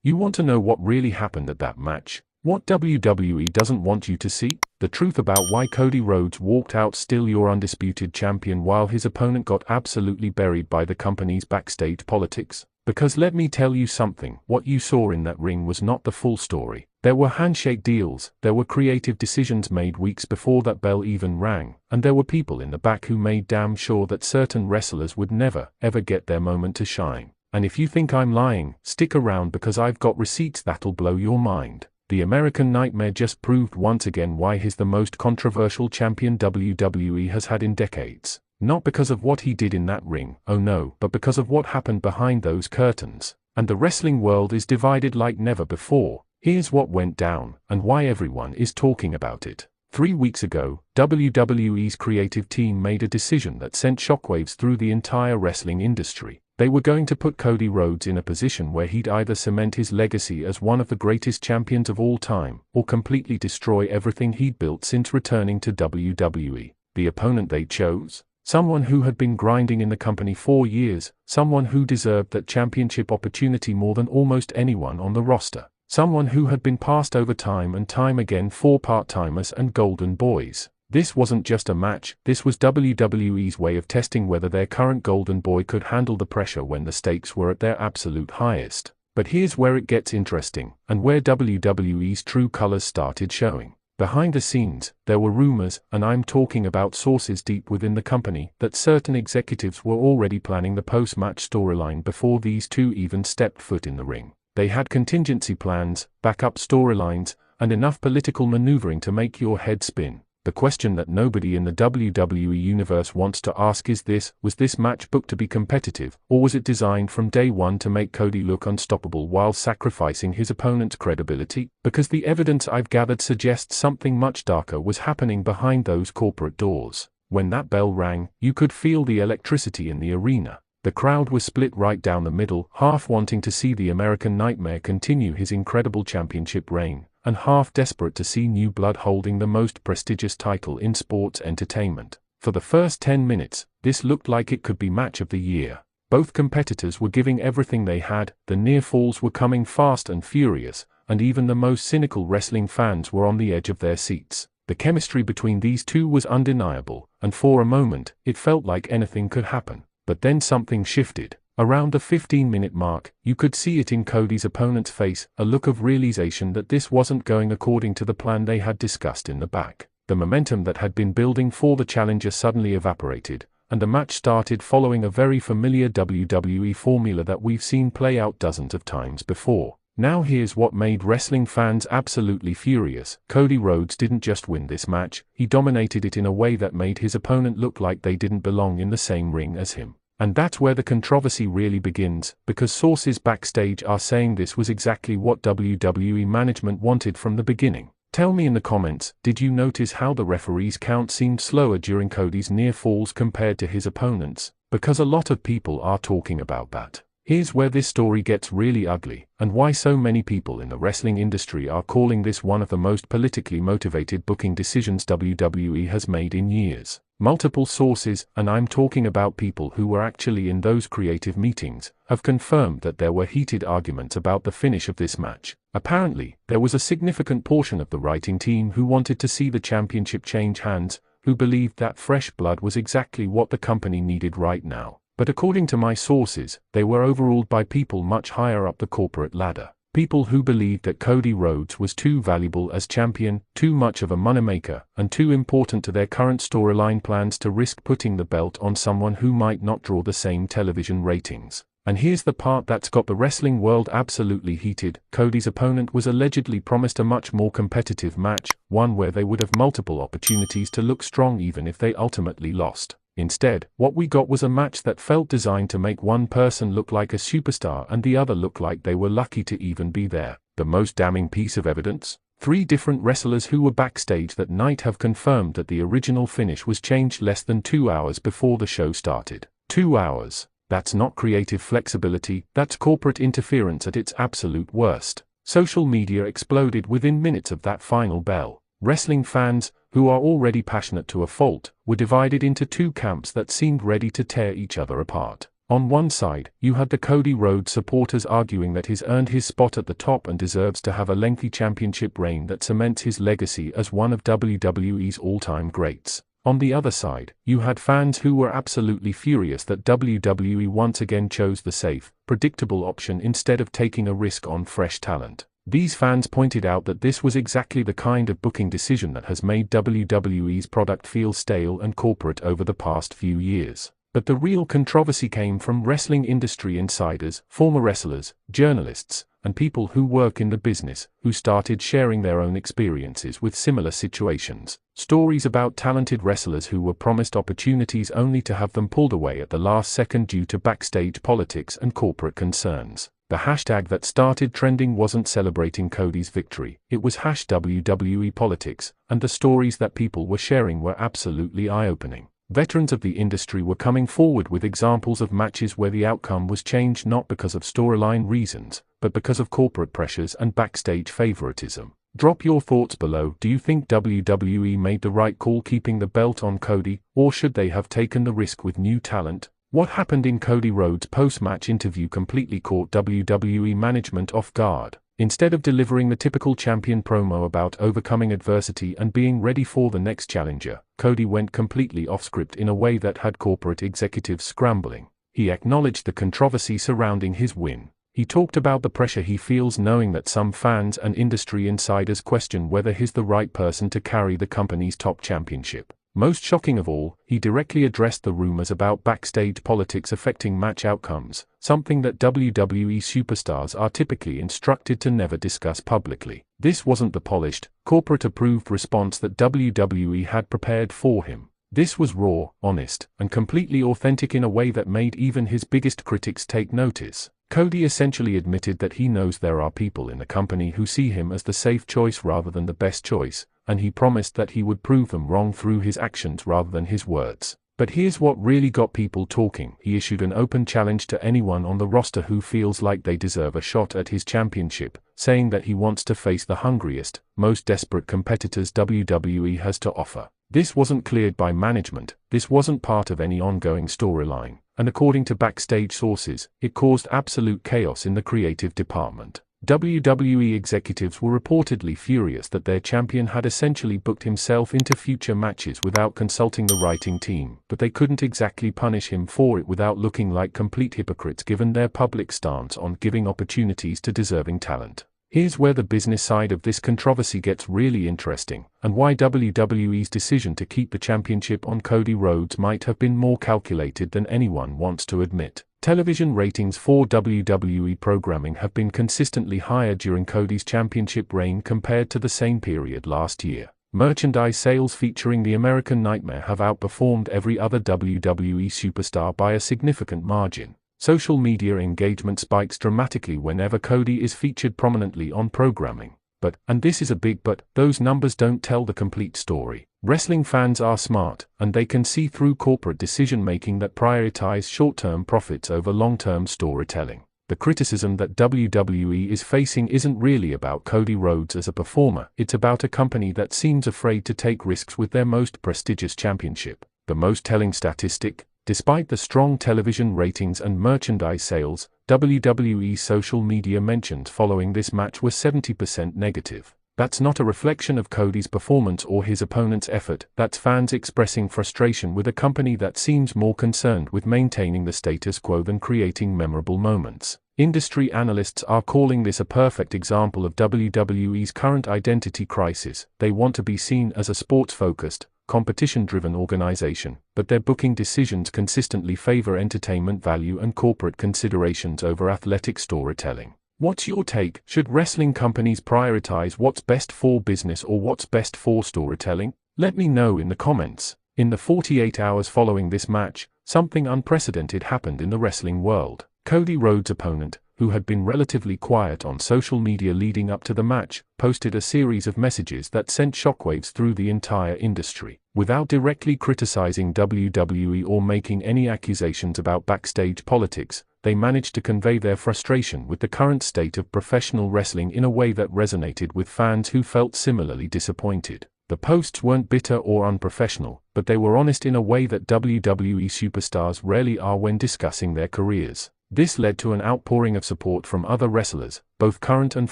You want to know what really happened at that match? What WWE doesn't want you to see? The truth about why Cody Rhodes walked out still your undisputed champion while his opponent got absolutely buried by the company's backstage politics? Because let me tell you something, what you saw in that ring was not the full story. There were handshake deals, there were creative decisions made weeks before that bell even rang, and there were people in the back who made damn sure that certain wrestlers would never, ever get their moment to shine. And if you think I'm lying, stick around because I've got receipts that'll blow your mind. The American Nightmare just proved once again why he's the most controversial champion WWE has had in decades. Not because of what he did in that ring, oh no, but because of what happened behind those curtains. And the wrestling world is divided like never before. Here's what went down, and why everyone is talking about it. 3 weeks ago, WWE's creative team made a decision that sent shockwaves through the entire wrestling industry. They were going to put Cody Rhodes in a position where he'd either cement his legacy as one of the greatest champions of all time, or completely destroy everything he'd built since returning to WWE. The opponent they chose? Someone who had been grinding in the company 4 years, someone who deserved that championship opportunity more than almost anyone on the roster. Someone who had been passed over time and time again for part-timers and golden boys. This wasn't just a match, this was WWE's way of testing whether their current golden boy could handle the pressure when the stakes were at their absolute highest. But here's where it gets interesting, and where WWE's true colors started showing. Behind the scenes, there were rumors, and I'm talking about sources deep within the company, that certain executives were already planning the post-match storyline before these two even stepped foot in the ring. They had contingency plans, backup storylines, and enough political maneuvering to make your head spin. The question that nobody in the WWE Universe wants to ask is this: was this match booked to be competitive, or was it designed from day one to make Cody look unstoppable while sacrificing his opponent's credibility? Because the evidence I've gathered suggests something much darker was happening behind those corporate doors. When that bell rang, you could feel the electricity in the arena. The crowd was split right down the middle, half wanting to see the American Nightmare continue his incredible championship reign, and half desperate to see new blood holding the most prestigious title in sports entertainment. For the first 10 minutes, this looked like it could be match of the year. Both competitors were giving everything they had, the near falls were coming fast and furious, and even the most cynical wrestling fans were on the edge of their seats. The chemistry between these two was undeniable, and for a moment, it felt like anything could happen. But then something shifted. Around the 15-minute mark, you could see it in Cody's opponent's face, a look of realization that this wasn't going according to the plan they had discussed in the back. The momentum that had been building for the challenger suddenly evaporated, and the match started following a very familiar WWE formula that we've seen play out dozens of times before. Now here's what made wrestling fans absolutely furious. Cody Rhodes didn't just win this match, he dominated it in a way that made his opponent look like they didn't belong in the same ring as him. And that's where the controversy really begins, because sources backstage are saying this was exactly what WWE management wanted from the beginning. Tell me in the comments, did you notice how the referee's count seemed slower during Cody's near falls compared to his opponents? Because a lot of people are talking about that. Here's where this story gets really ugly, and why so many people in the wrestling industry are calling this one of the most politically motivated booking decisions WWE has made in years. Multiple sources, and I'm talking about people who were actually in those creative meetings, have confirmed that there were heated arguments about the finish of this match. Apparently, there was a significant portion of the writing team who wanted to see the championship change hands, who believed that fresh blood was exactly what the company needed right now. But according to my sources, they were overruled by people much higher up the corporate ladder. People who believed that Cody Rhodes was too valuable as champion, too much of a moneymaker, and too important to their current storyline plans to risk putting the belt on someone who might not draw the same television ratings. And here's the part that's got the wrestling world absolutely heated. Cody's opponent was allegedly promised a much more competitive match, one where they would have multiple opportunities to look strong even if they ultimately lost. Instead, what we got was a match that felt designed to make one person look like a superstar and the other look like they were lucky to even be there. The most damning piece of evidence? 3 different wrestlers who were backstage that night have confirmed that the original finish was changed less than 2 hours before the show started. 2 hours. That's not creative flexibility, that's corporate interference at its absolute worst. Social media exploded within minutes of that final bell. Wrestling fans, who are already passionate to a fault, were divided into 2 camps that seemed ready to tear each other apart. On one side, you had the Cody Rhodes supporters arguing that he's earned his spot at the top and deserves to have a lengthy championship reign that cements his legacy as one of WWE's all-time greats. On the other side, you had fans who were absolutely furious that WWE once again chose the safe, predictable option instead of taking a risk on fresh talent. These fans pointed out that this was exactly the kind of booking decision that has made WWE's product feel stale and corporate over the past few years. But the real controversy came from wrestling industry insiders, former wrestlers, journalists, and people who work in the business, who started sharing their own experiences with similar situations. Stories about talented wrestlers who were promised opportunities only to have them pulled away at the last second due to backstage politics and corporate concerns. The hashtag that started trending wasn't celebrating Cody's victory, it was #WWE Politics, and the stories that people were sharing were absolutely eye-opening. Veterans of the industry were coming forward with examples of matches where the outcome was changed not because of storyline reasons, but because of corporate pressures and backstage favoritism. Drop your thoughts below. Do you think WWE made the right call keeping the belt on Cody, or should they have taken the risk with new talent? What happened in Cody Rhodes' post-match interview completely caught WWE management off guard. Instead of delivering the typical champion promo about overcoming adversity and being ready for the next challenger, Cody went completely off-script in a way that had corporate executives scrambling. He acknowledged the controversy surrounding his win. He talked about the pressure he feels knowing that some fans and industry insiders question whether he's the right person to carry the company's top championship. Most shocking of all, he directly addressed the rumors about backstage politics affecting match outcomes, something that WWE superstars are typically instructed to never discuss publicly. This wasn't the polished, corporate-approved response that WWE had prepared for him. This was raw, honest, and completely authentic in a way that made even his biggest critics take notice. Cody essentially admitted that he knows there are people in the company who see him as the safe choice rather than the best choice, and he promised that he would prove them wrong through his actions rather than his words. But here's what really got people talking. He issued an open challenge to anyone on the roster who feels like they deserve a shot at his championship, saying that he wants to face the hungriest, most desperate competitors WWE has to offer. This wasn't cleared by management, this wasn't part of any ongoing storyline, and according to backstage sources, it caused absolute chaos in the creative department. WWE executives were reportedly furious that their champion had essentially booked himself into future matches without consulting the writing team, but they couldn't exactly punish him for it without looking like complete hypocrites given their public stance on giving opportunities to deserving talent. Here's where the business side of this controversy gets really interesting, and why WWE's decision to keep the championship on Cody Rhodes might have been more calculated than anyone wants to admit. Television ratings for WWE programming have been consistently higher during Cody's championship reign compared to the same period last year. Merchandise sales featuring the American Nightmare have outperformed every other WWE superstar by a significant margin. Social media engagement spikes dramatically whenever Cody is featured prominently on programming. But, and this is a big but, those numbers don't tell the complete story. Wrestling fans are smart, and they can see through corporate decision-making that prioritize short-term profits over long-term storytelling. The criticism that WWE is facing isn't really about Cody Rhodes as a performer, it's about a company that seems afraid to take risks with their most prestigious championship. The most telling statistic: despite the strong television ratings and merchandise sales, WWE's social media mentions following this match were 70% negative. That's not a reflection of Cody's performance or his opponent's effort, that's fans expressing frustration with a company that seems more concerned with maintaining the status quo than creating memorable moments. Industry analysts are calling this a perfect example of WWE's current identity crisis. They want to be seen as a sports-focused, competition-driven organization, but their booking decisions consistently favor entertainment value and corporate considerations over athletic storytelling. What's your take? Should wrestling companies prioritize what's best for business or what's best for storytelling? Let me know in the comments. In the 48 hours following this match, something unprecedented happened in the wrestling world. Cody Rhodes' opponent, who had been relatively quiet on social media leading up to the match, posted a series of messages that sent shockwaves through the entire industry. Without directly criticizing WWE or making any accusations about backstage politics, they managed to convey their frustration with the current state of professional wrestling in a way that resonated with fans who felt similarly disappointed. The posts weren't bitter or unprofessional, but they were honest in a way that WWE superstars rarely are when discussing their careers. This led to an outpouring of support from other wrestlers, both current and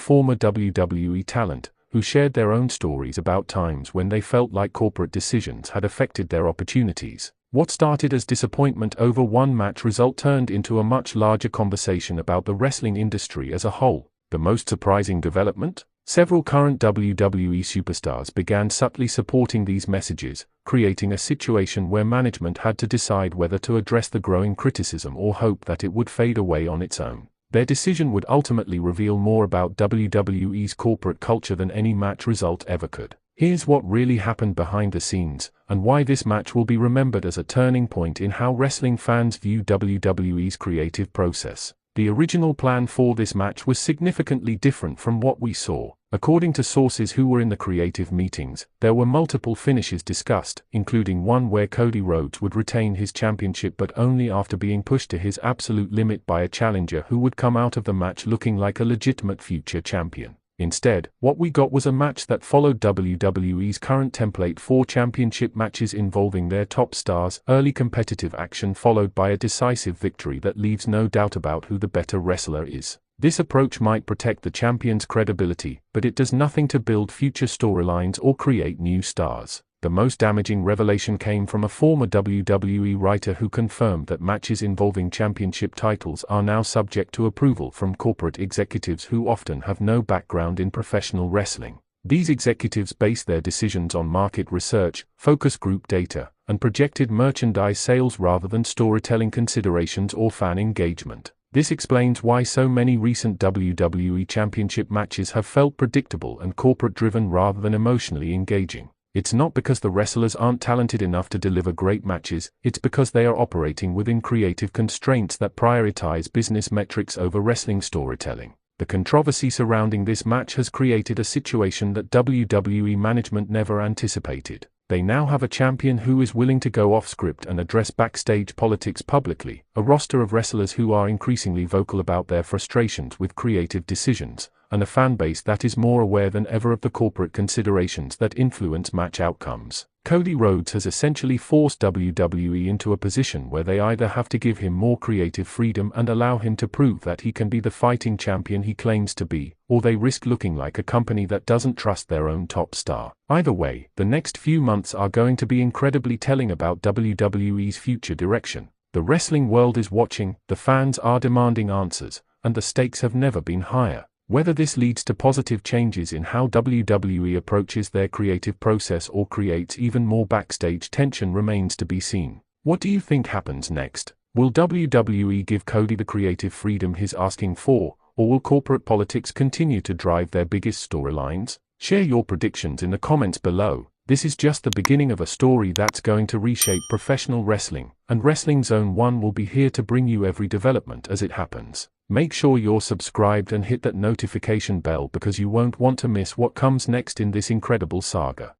former WWE talent, who shared their own stories about times when they felt like corporate decisions had affected their opportunities. What started as disappointment over one match result turned into a much larger conversation about the wrestling industry as a whole. The most surprising development? Several current WWE superstars began subtly supporting these messages, creating a situation where management had to decide whether to address the growing criticism or hope that it would fade away on its own. Their decision would ultimately reveal more about WWE's corporate culture than any match result ever could. Here's what really happened behind the scenes, and why this match will be remembered as a turning point in how wrestling fans view WWE's creative process. The original plan for this match was significantly different from what we saw. According to sources who were in the creative meetings, there were multiple finishes discussed, including one where Cody Rhodes would retain his championship but only after being pushed to his absolute limit by a challenger who would come out of the match looking like a legitimate future champion. Instead, what we got was a match that followed WWE's current template for championship matches involving their top stars, early competitive action followed by a decisive victory that leaves no doubt about who the better wrestler is. This approach might protect the champion's credibility, but it does nothing to build future storylines or create new stars. The most damaging revelation came from a former WWE writer who confirmed that matches involving championship titles are now subject to approval from corporate executives who often have no background in professional wrestling. These executives base their decisions on market research, focus group data, and projected merchandise sales rather than storytelling considerations or fan engagement. This explains why so many recent WWE Championship matches have felt predictable and corporate-driven rather than emotionally engaging. It's not because the wrestlers aren't talented enough to deliver great matches, it's because they are operating within creative constraints that prioritize business metrics over wrestling storytelling. The controversy surrounding this match has created a situation that WWE management never anticipated. They now have a champion who is willing to go off script and address backstage politics publicly, a roster of wrestlers who are increasingly vocal about their frustrations with creative decisions, and a fanbase that is more aware than ever of the corporate considerations that influence match outcomes. Cody Rhodes has essentially forced WWE into a position where they either have to give him more creative freedom and allow him to prove that he can be the fighting champion he claims to be, or they risk looking like a company that doesn't trust their own top star. Either way, the next few months are going to be incredibly telling about WWE's future direction. The wrestling world is watching, the fans are demanding answers, and the stakes have never been higher. Whether this leads to positive changes in how WWE approaches their creative process or creates even more backstage tension remains to be seen. What do you think happens next? Will WWE give Cody the creative freedom he's asking for, or will corporate politics continue to drive their biggest storylines? Share your predictions in the comments below. This is just the beginning of a story that's going to reshape professional wrestling, and Wrestling Zone 1 will be here to bring you every development as it happens. Make sure you're subscribed and hit that notification bell because you won't want to miss what comes next in this incredible saga.